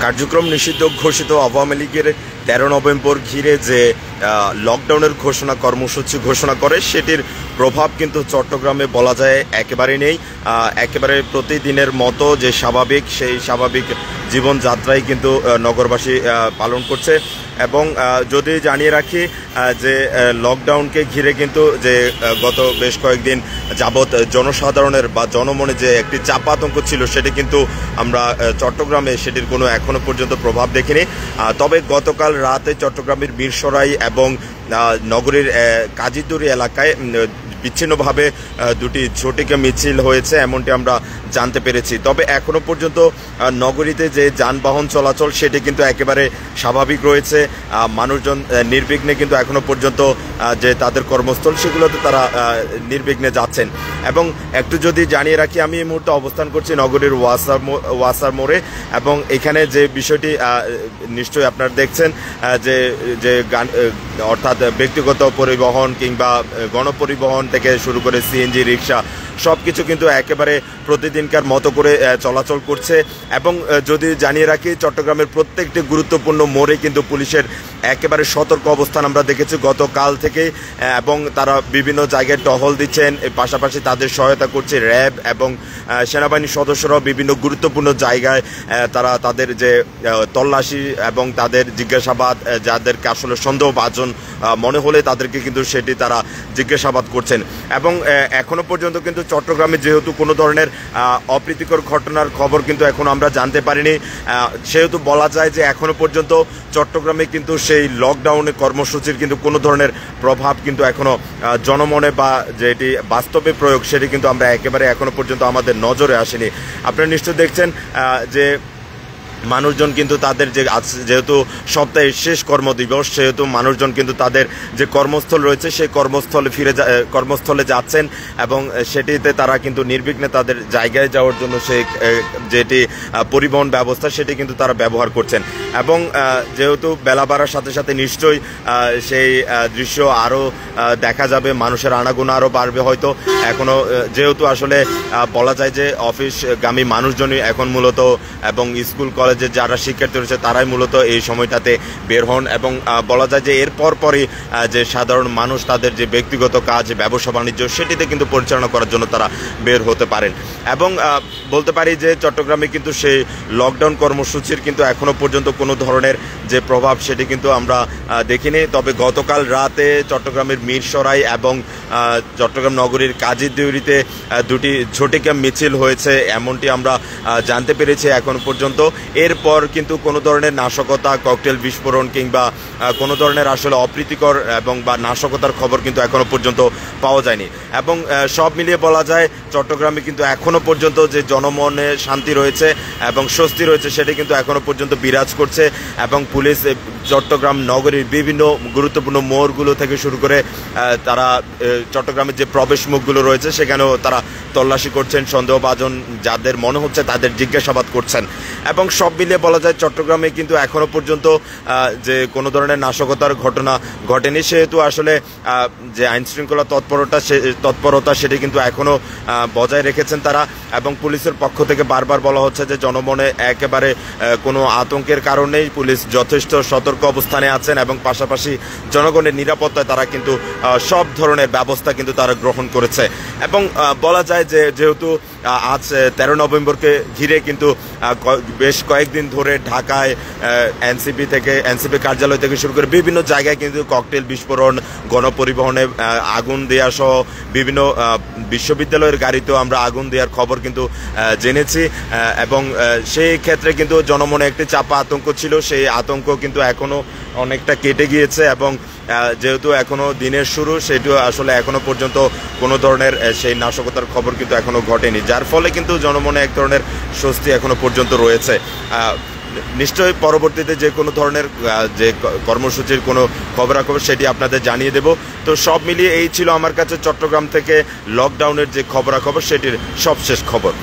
কার্যক্রম নিষিদ্ধ ঘোষিত আওয়ামী লীগের 13 নভেম্বর ঘিরে যে লকডাউনের কর্মসূচি ঘোষণা করে সেটির প্রভাব কিন্তু চট্টগ্রামে বলা যায় একেবারে নেই। একেবারে প্রতিদিনের মতো যে সেই স্বাভাবিক জীবনযাত্রাই কিন্তু নগরবাসী পালন করছে। এবং যদি জানিয়ে রাখি যে লকডাউনকে ঘিরে কিন্তু যে গত বেশ কয়েকদিন যাবৎ জনসাধারণের বা জনমনে যে একটি চাপ আতঙ্ক ছিল সেটি কিন্তু আমরা চট্টগ্রামে সেটির কোনো এখনো পর্যন্ত প্রভাব দেখিনি। তবে গতকাল রাতে চট্টগ্রামের মিরসরাই এবং নগরীর কাজীতুরি এলাকায় বিচ্ছিন্নভাবে দুটি ঝটিকা মিছিল হয়েছে এমনটি আমরা জানতে পেরেছি। তবে এখনো পর্যন্ত নগরীতে যে যানবাহন চলাচল সেটি কিন্তু একেবারে স্বাভাবিক রয়েছে। মানুষজন নির্বিঘ্নে কিন্তু এখনো পর্যন্ত যে তাদের কর্মস্থল সেগুলোতে তারা নির্বিঘ্নে যাচ্ছেন। এবং একটু যদি জানিয়ে রাখি, আমি এই মুহূর্তে অবস্থান করছি নগরীর ওয়াসার মোড়ে এবং এখানে যে বিষয়টি নিশ্চয়ই আপনারা দেখছেন যে অর্থাৎ ব্যক্তিগত পরিবহন কিংবা গণপরিবহন থেকে শুরু করে সিএনজি রিক্সা সবকিছু কিন্তু একেবারে প্রতিদিনকার মতো করে চলাচল করছে। এবং যদি জানিয়ে রাখি, চট্টগ্রামের প্রত্যেকটি গুরুত্বপূর্ণ মোড়ে কিন্তু পুলিশের একেবারে সতর্ক অবস্থান আমরা দেখেছি গতকাল থেকে। এবং তারা বিভিন্ন জায়গায় টহল দিচ্ছেন, পাশাপাশি তাদের সহায়তা করছে র্যাব এবং সেনাবাহিনীর সদস্যরাও বিভিন্ন গুরুত্বপূর্ণ জায়গায় তারা তাদের যে তল্লাশি এবং তাদের জিজ্ঞাসাবাদ, যাদেরকে আসলে সন্দেহভাজন মনে হলে তাদেরকে কিন্তু সেটি তারা জিজ্ঞাসাবাদ করছেন। এবং এখনো পর্যন্ত কিন্তু চট্টগ্রামে যেহেতু কোনো ধরনের অপ্রীতিকর ঘটনার খবর কিন্তু এখন আমরা জানতে পারিনি, সেহেতু বলা যায় যে এখনো পর্যন্ত চট্টগ্রামে কিন্তু সেই লকডাউনের কর্মসূচির কিন্তু কোনো ধরনের প্রভাব কিন্তু এখনো জনমনে বা যেটি বাস্তবে প্রয়োগ সেটি কিন্তু আমরা একেবারে এখনো পর্যন্ত আমাদের নজরে আসেনি। আপনারা নিশ্চয় দেখছেন যে মানুষজন কিন্তু তাদের যেহেতু সপ্তাহের শেষ কর্মদিবস সেহেতু মানুষজন কিন্তু তাদের যে কর্মস্থল রয়েছে সেই কর্মস্থলে যাচ্ছেন এবং সেটিতে তারা কিন্তু নির্বিঘ্নে তাদের জায়গায় যাওয়ার জন্য সেই যেটি পরিবহন ব্যবস্থা সেটি কিন্তু তারা ব্যবহার করছেন। এবং যেহেতু বেলা বাড়ার সাথে সাথে নিশ্চয়ই সেই দৃশ্য আরও দেখা যাবে, মানুষের আনাগোনা আরও বাড়বে হয়তো। এখনও যেহেতু আসলে বলা যায় যে অফিসগামী মানুষজনই এখন মূলত এবং স্কুল কলেজে যারা শিক্ষার্থী রয়েছে তারাই মূলত এই সময়টাতে বের হন এবং বলা যায় যে এর পরই যে সাধারণ মানুষ তাদের যে ব্যক্তিগত কাজ, ব্যবসা বাণিজ্য সেটিতে কিন্তু পরিচালনা করার জন্য তারা বের হতে পারেন। এবং বলতে পারি যে চট্টগ্রামে কিন্তু সেই লকডাউন কর্মসূচির কিন্তু এখনো পর্যন্ত কোনো ধরনের যে প্রভাব সেটি কিন্তু আমরা দেখিনি। তবে গতকাল রাতে চট্টগ্রামের মিরসরাই এবং চট্টগ্রাম নগরীর কাজীতুরিতে দুটি ঝটিকা মিছিল হয়েছে এমনটি আমরা জানতে পেরেছি এখন পর্যন্ত। এরপর কিন্তু কোনো ধরনের নাশকতা, ককটেল বিস্ফোরণ কিংবা কোনো ধরনের আসলে অপ্রীতিকর এবং বা নাশকতার খবর কিন্তু এখনো পর্যন্ত পাওয়া যায়নি। এবং সব মিলিয়ে বলা যায় চট্টগ্রামে কিন্তু এখনো পর্যন্ত যে জনমনে শান্তি রয়েছে এবং স্বস্তি রয়েছে সেটি কিন্তু এখনো পর্যন্ত বিরাজ করছে। এবং পুলিশ চট্টগ্রাম নগরীর বিভিন্ন গুরুত্বপূর্ণ মোড়গুলো থেকে শুরু করে তারা চট্টগ্রামের যে প্রবেশ মুখগুলো রয়েছে সেখানেও তারা তল্লাশি করছেন, সন্দেহভাজন যাদের মনে হচ্ছে তাদের জিজ্ঞাসাবাদ করছেন। এবং সব মিলিয়ে বলা যায় চট্টগ্রামে কিন্তু এখনো পর্যন্ত যে কোনো ধরনের নাশকতার ঘটনা ঘটেনি, সেহেতু আসলে যে আইনশৃঙ্খলা তৎপরতা সেটি কিন্তু এখনো বজায় রেখেছেন তারা। এবং পুলিশের পক্ষ থেকে বারবার বলা হচ্ছে যে জনমনে একেবারে কোনো আতঙ্কের কারণেই পুলিশ যথেষ্ট সতর্ক অবস্থানে আছেন এবং পাশাপাশি জনগণের নিরাপত্তায় তারা কিন্তু সব ধরনের ব্যবস্থা কিন্তু তারা গ্রহণ করেছে। এবং বলা যায় যে যেহেতু আজ 13 নভেম্বরকে ঘিরে কিন্তু বেশ কয়েকদিন ধরে ঢাকায় এনসিপি কার্যালয় থেকে শুরু করে বিভিন্ন জায়গায় কিন্তু ককটেল বিস্ফোরণ, গণপরিবহনে আগুন দেওয়া সহ বিভিন্ন বিশ্ববিদ্যালয়ের গাড়িতেও আমরা আগুন দেওয়ার খবর কিন্তু জেনেছি। এবং সেই ক্ষেত্রে কিন্তু জনমনে একটি চাপা আতঙ্ক ছিল, সেই আতঙ্ক কিন্তু এখনো অনেকটা কেটে গিয়েছে। এবং যেহেতু এখনো দিনের শুরু সেটিও আসলে এখনো পর্যন্ত কোনো ধরনের সেই নাশকতার খবর কিন্তু এখনো ঘটেনি, যার ফলে কিন্তু জনমনে এক ধরনের স্বস্তি এখনো পর্যন্ত রয়েছে। নিশ্চয়ই পরবর্তীতে যে কোনো ধরনের যে কর্মসূচির কোনো খবরাখবর সেটি আপনাদের জানিয়ে দেব। তো সব মিলিয়ে এই ছিল আমার কাছে চট্টগ্রাম থেকে লকডাউনের যে খবরাখবর সেটির সবশেষ খবর।